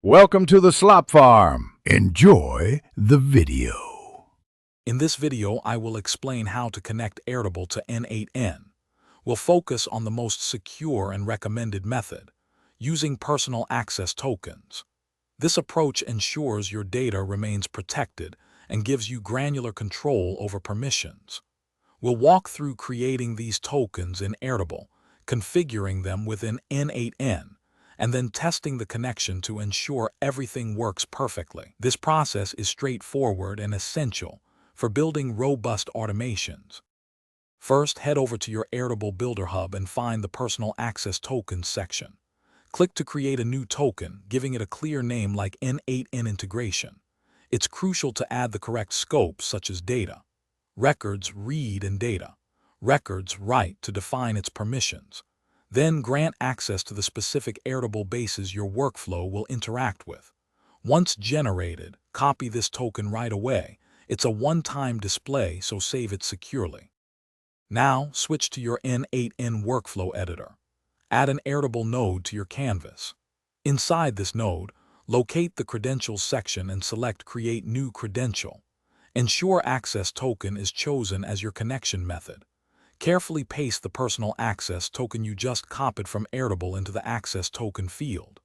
Welcome to the slop farm. Enjoy the video. In this video, I will explain how to connect Airtable to n8n. We'll focus on the most secure and recommended method, using personal access tokens. This approach ensures your data remains protected and gives you granular control over permissions. We'll walk through creating these tokens in Airtable, configuring them within n8n, and then testing the connection to ensure everything works perfectly. This process is straightforward and essential for building robust automations. First, head over to your Airtable Builder Hub and find the Personal Access Tokens section. Click to create a new token, giving it a clear name like n8n integration. It's crucial to add the correct scopes such as data, records, read, and data, records, write to define its permissions. Then grant access to the specific Airtable bases your workflow will interact with. Once generated, copy this token right away. It's a one-time display, so save it securely. Now, switch to your n8n workflow editor. Add an Airtable node to your canvas. Inside this node, locate the Credentials section and select Create New Credential. Ensure Access Token is chosen as your connection method. Carefully paste the personal access token you just copied from Airtable into the access token field.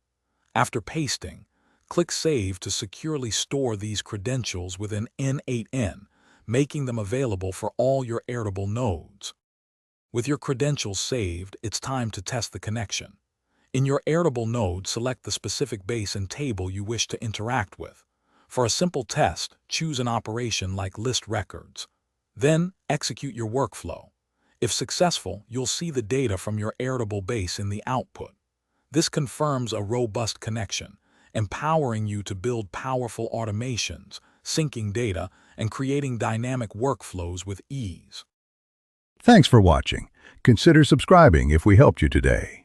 After pasting, click Save to securely store these credentials within n8n, making them available for all your Airtable nodes. With your credentials saved, it's time to test the connection. In your Airtable node, select the specific base and table you wish to interact with. For a simple test, choose an operation like List Records. Then, execute your workflow. If successful, you'll see the data from your Airtable base in the output. This confirms a robust connection, empowering you to build powerful automations, syncing data, and creating dynamic workflows with ease. Thanks for watching. Consider subscribing if we helped you today.